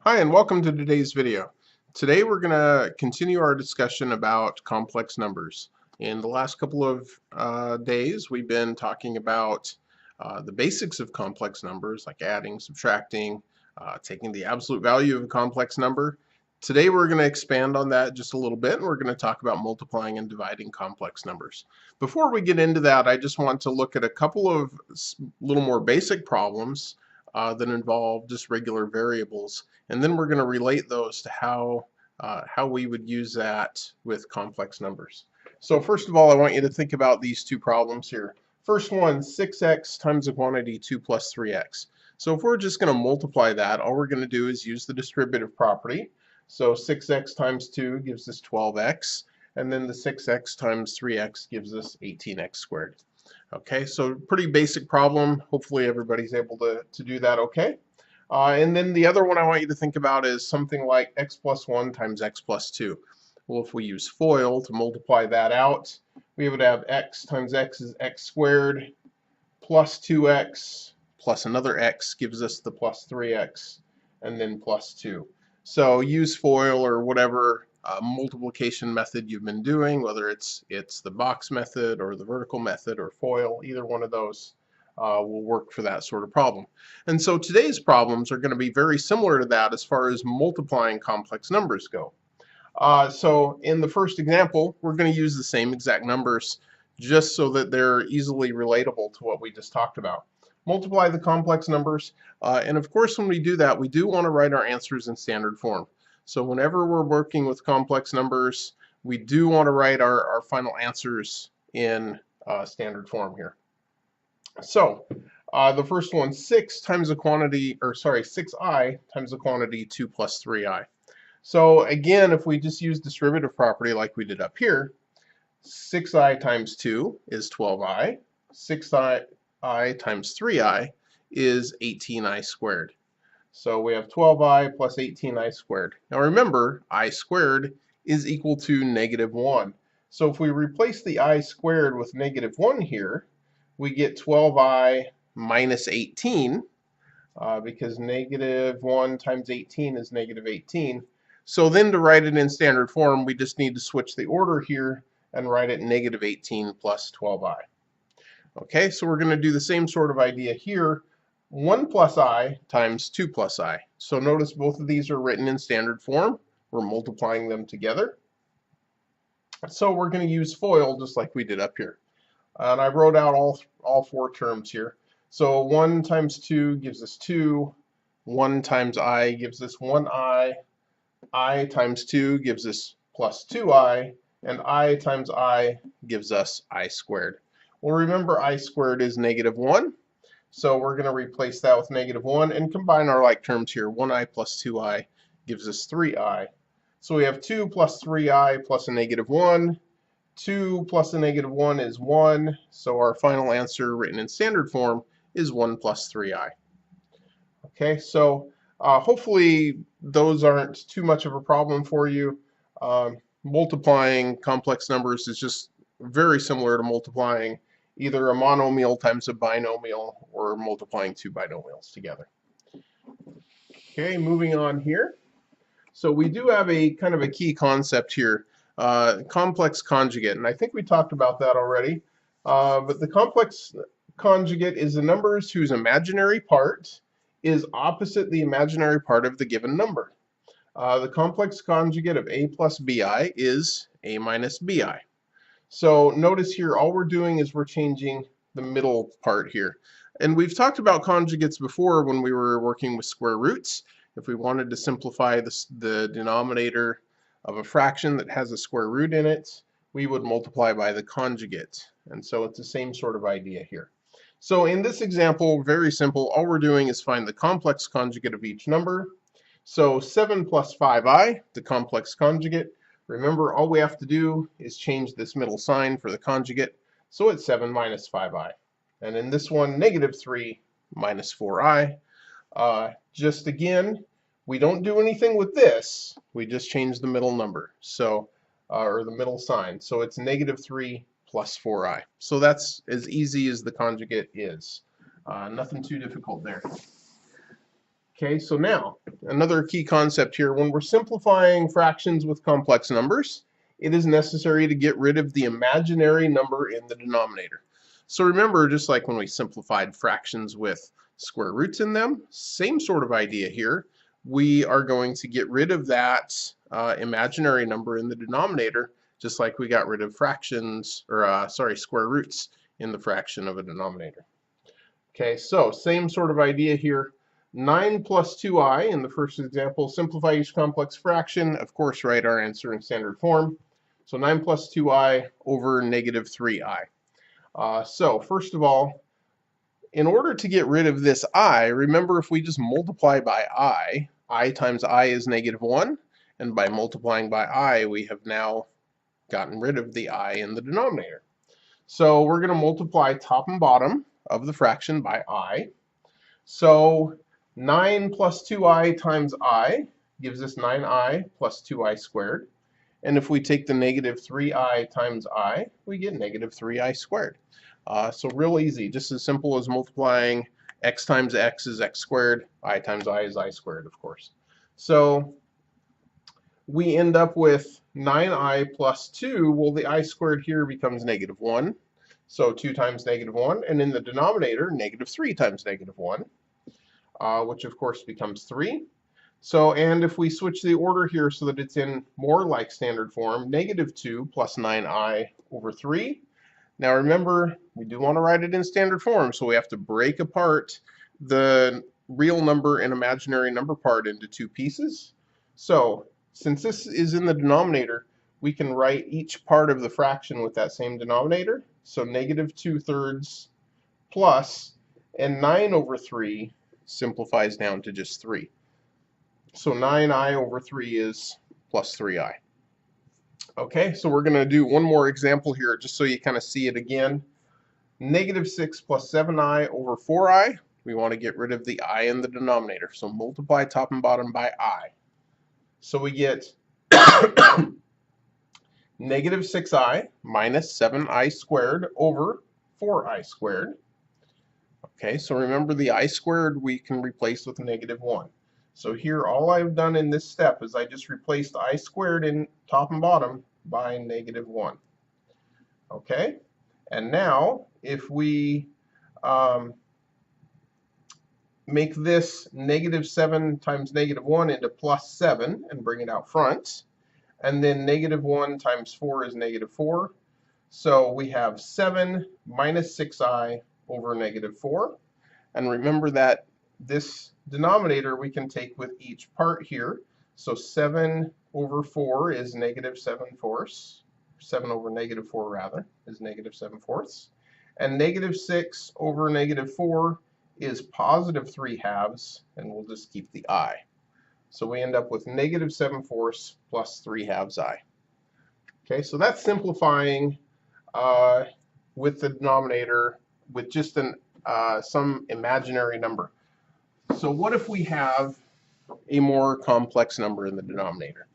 Hi, and welcome to today's video. Today we're going to continue our discussion about complex numbers. In the last couple of days, we've been talking about the basics of complex numbers, like adding, subtracting, taking the absolute value of a complex number. Today we're going to expand on that just a little bit, and we're going to talk about multiplying and dividing complex numbers. Before we get into that, I just want to look at a couple of little more basic problems that involve just regular variables, and then we're going to relate those to how we would use that with complex numbers. So first of all, I want you to think about these two problems here. First one, 6x times the quantity 2 plus 3x. So if we're just going to multiply that, all we're going to do is use the distributive property. So 6x times 2 gives us 12x, and then the 6x times 3x gives us 18x squared. Okay, so pretty basic problem. Hopefully everybody's able to do that okay. And then the other one I want you to think about is something like x plus 1 times x plus 2. Well, if we use FOIL to multiply that out, we would have x times x is x squared plus 2x plus another x gives us the plus 3x and then plus 2. So use FOIL or whatever multiplication method you've been doing, whether it's the box method or the vertical method or FOIL, either one of those will work for that sort of problem. And so today's problems are going to be very similar to that as far as multiplying complex numbers go. So in the first example, we're going to use the same exact numbers just so that they're easily relatable to what we just talked about. Multiply the complex numbers, and of course when we do that, we do want to write our answers in standard form. So whenever we're working with complex numbers, we do want to write our final answers in standard form here. So the first one, 6 times the quantity, or sorry, 6i times the quantity 2 plus 3i. So again, if we just use distributive property like we did up here, 6i times 2 is 12i, 6i times 3i is 18i squared. So we have 12i plus 18i squared. Now remember, I squared is equal to negative 1. So if we replace the I squared with negative 1 here, we get 12i minus 18, because negative 1 times 18 is negative 18. So then to write it in standard form, we just need to switch the order here and write it negative 18 plus 12i. Okay, so we're going to do the same sort of idea here. 1 plus I times 2 plus I. So notice both of these are written in standard form. We're multiplying them together. So we're going to use FOIL just like we did up here. And I wrote out all four terms here. So 1 times 2 gives us 2. 1 times I gives us 1i. I times 2 gives us plus 2i. And I times I gives us I squared. Well, remember I squared is negative 1. So we're going to replace that with negative 1 and combine our like terms here. 1i plus 2i gives us 3i. So we have 2 plus 3i plus a negative 1. 2 plus a negative 1 is 1. So our final answer written in standard form is 1 plus 3i. Okay, so hopefully those aren't too much of a problem for you. Multiplying complex numbers is just very similar to multiplying either a monomial times a binomial or multiplying two binomials together. Okay, moving on here. So we do have a kind of a key concept here, complex conjugate, and I think we talked about that already. But the complex conjugate is the numbers whose imaginary part is opposite the imaginary part of the given number. The complex conjugate of a plus bi is a minus bi. So notice here, all we're doing is we're changing the middle part here. And we've talked about conjugates before when we were working with square roots. If we wanted to simplify the denominator of a fraction that has a square root in it, we would multiply by the conjugate. And so it's the same sort of idea here. So in this example, very simple, all we're doing is find the complex conjugate of each number. So 7 plus 5i, the complex conjugate. Remember, all we have to do is change this middle sign for the conjugate. So it's 7 minus 5i. And in this one, negative 3 minus 4i. Just again, we don't do anything with this. We just change the middle number, so or the middle sign. So it's negative 3 plus 4i. So that's as easy as the conjugate is. Nothing too difficult there. Okay, so now another key concept here. When we're simplifying fractions with complex numbers, it is necessary to get rid of the imaginary number in the denominator. So remember, just like when we simplified fractions with square roots in them, same sort of idea here. We are going to get rid of that imaginary number in the denominator, just like we got rid of fractions, or square roots in the fraction of a denominator. Okay, so same sort of idea here. 9 plus 2i in the first example. Simplify each complex fraction. Of course, write our answer in standard form. So 9 plus 2i over negative 3i. So first of all, in order to get rid of this I, remember if we just multiply by I times I is negative 1. And by multiplying by I, we have now gotten rid of the I in the denominator. So we're going to multiply top and bottom of the fraction by I. So 9 plus 2i times I gives us 9i plus 2i squared. And if we take the negative 3i times I, we get negative 3i squared. So real easy, just as simple as multiplying x times x is x squared, I times I is I squared, of course. So we end up with 9i plus 2. Well, the I squared here becomes negative 1. So 2 times negative 1. And in the denominator, negative 3 times negative 1. Which of course becomes 3. So, and if we switch the order here so that it's in more like standard form, negative 2 plus 9i over 3. Now remember, we do want to write it in standard form, so we have to break apart the real number and imaginary number part into two pieces. So, since this is in the denominator, we can write each part of the fraction with that same denominator. So negative 2/3 plus, and 9 over 3 simplifies down to just 3. So 9i over 3 is plus 3i. Okay, so we're going to do one more example here just so you kind of see it again. Negative 6 plus 7i over 4i. We want to get rid of the I in the denominator. So multiply top and bottom by I. So we get negative 6i minus 7i squared over 4i squared. Okay, so remember the I squared we can replace with negative 1. So here all I've done in this step is I just replaced I squared in top and bottom by negative 1. Okay, and now if we make this negative 7 times negative 1 into plus 7 and bring it out front, and then negative 1 times 4 is negative 4. So we have 7 minus 6i over negative 4. And remember that this denominator we can take with each part here. So 7 over 4 is negative 7/4. 7 over negative 4 rather is negative 7/4. And negative 6 over negative 4 is positive 3/2, and we'll just keep the I. So we end up with negative 7/4 plus 3/2 I. Okay, so that's simplifying with the denominator with just some imaginary number. So what if we have a more complex number in the denominator?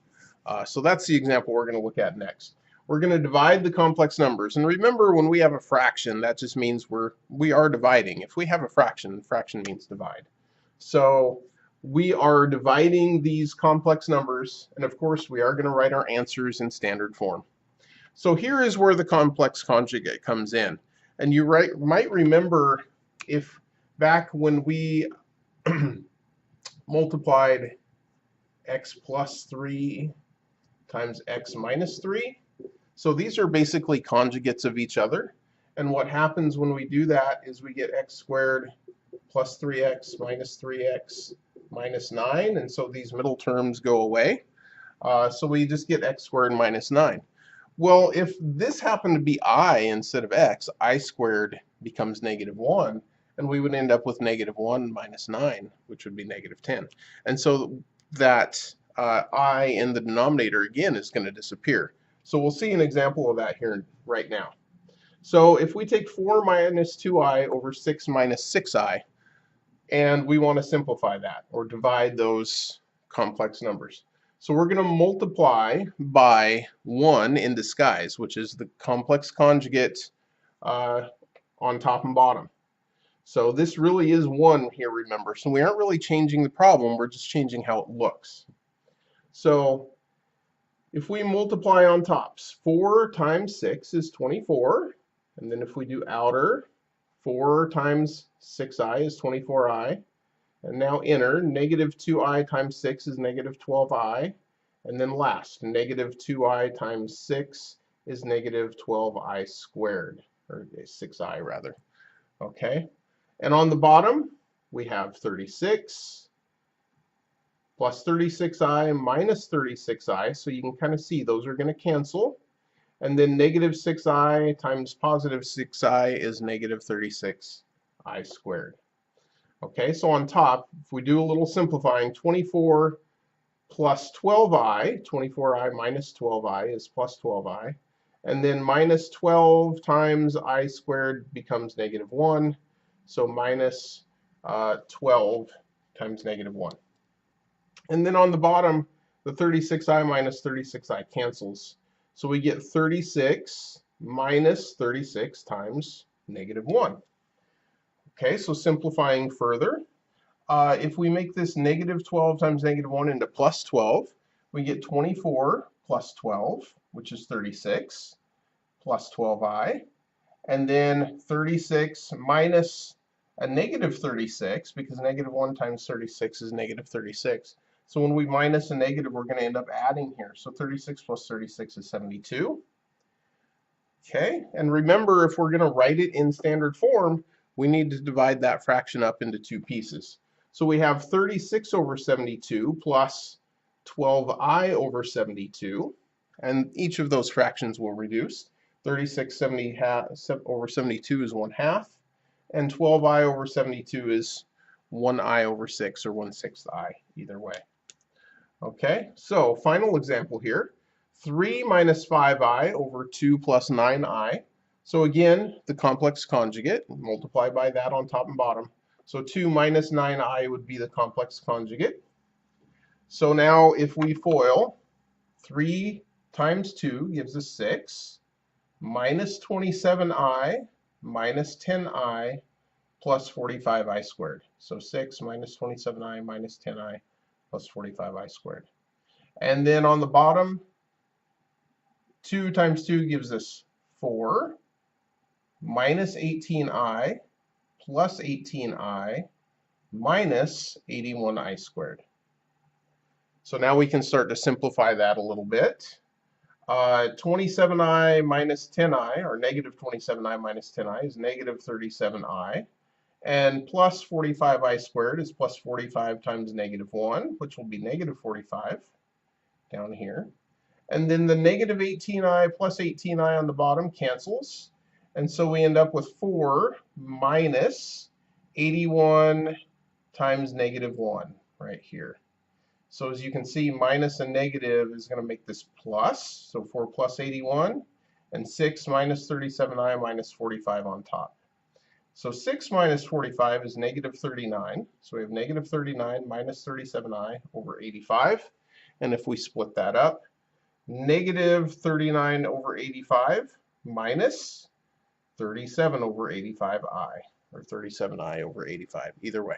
So that's the example we're going to look at next. We're going to divide the complex numbers. And remember, when we have a fraction, that just means we are dividing. If we have a fraction, fraction means divide. So we are dividing these complex numbers, and of course we are going to write our answers in standard form. So here is where the complex conjugate comes in. And you might remember if back when we multiplied x plus 3 times x minus 3. So these are basically conjugates of each other. And what happens when we do that is we get x squared plus 3x minus 9. And so these middle terms go away. So we just get x squared minus 9. Well, if this happened to be I instead of x, I squared becomes negative 1. And we would end up with negative 1 minus 9, which would be negative 10. And so that I in the denominator, again, is going to disappear. So we'll see an example of that here right now. So if we take 4 minus 2i over 6 minus 6i, and we want to simplify that, or divide those complex numbers. So we're going to multiply by 1 in disguise, which is the complex conjugate on top and bottom. So this really is 1 here, remember. So we aren't really changing the problem, we're just changing how it looks. So if we multiply on tops, 4 times 6 is 24. And then if we do outer, 4 times 6i is 24i. And now inner, negative 2i times 6 is negative 12i. And then last, negative 2i times 6 is negative 12i squared, or 6i rather. Okay? And on the bottom, we have 36 plus 36i minus 36i. So you can kind of see those are going to cancel. And then negative 6i times positive 6i is negative 36i squared. Okay, so on top, if we do a little simplifying, 24 plus 12i, 24i minus 12i is plus 12i. And then minus 12 times I squared becomes negative 1. So minus 12 times negative 1. And then on the bottom, the 36i minus 36i cancels. So we get 36 minus 36 times negative 1. Okay, so simplifying further, if we make this negative 12 times negative 1 into plus 12, we get 24 plus 12, which is 36, plus 12i. And then 36 minus a negative 36, because negative 1 times 36 is negative 36. So when we minus a negative, we're going to end up adding here. So 36 plus 36 is 72. Okay, and remember, if we're going to write it in standard form, we need to divide that fraction up into 2 pieces. So we have 36 over 72 plus 12i over 72, and each of those fractions will reduce. 36 over 72 is 1/2, and 12i over 72 is 1i over 6, or 1/6 I, either way. Okay, so final example here. 3 minus 5i over 2 plus 9i. So again, the complex conjugate, multiply by that on top and bottom. So 2 minus 9i would be the complex conjugate. So now if we FOIL, 3 times 2 gives us 6, minus 27i minus 10i plus 45i squared. So 6 minus 27i minus 10i plus 45i squared. And then on the bottom, 2 times 2 gives us 4, minus 18i plus 18i minus 81i squared. So now we can start to simplify that a little bit. 27i minus 10i, or negative 27i minus 10i, is negative 37i. And plus 45i squared is plus 45 times negative 1, which will be negative 45 down here. And then the negative 18i plus 18i on the bottom cancels. And so we end up with 4 minus 81 times negative 1 right here. So as you can see, minus a negative is going to make this plus. So 4 plus 81, and 6 minus 37i minus 45 on top. So 6 minus 45 is negative 39. So we have negative 39 minus 37i over 85. And if we split that up, negative 39 over 85 minus 37 over 85i, or 37i over 85, either way.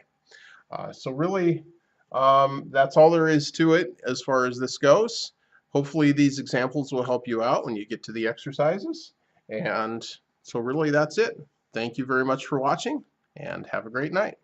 So really, that's all there is to it as far as this goes. Hopefully these examples will help you out when you get to the exercises. And so really that's it. Thank you very much for watching, and have a great night.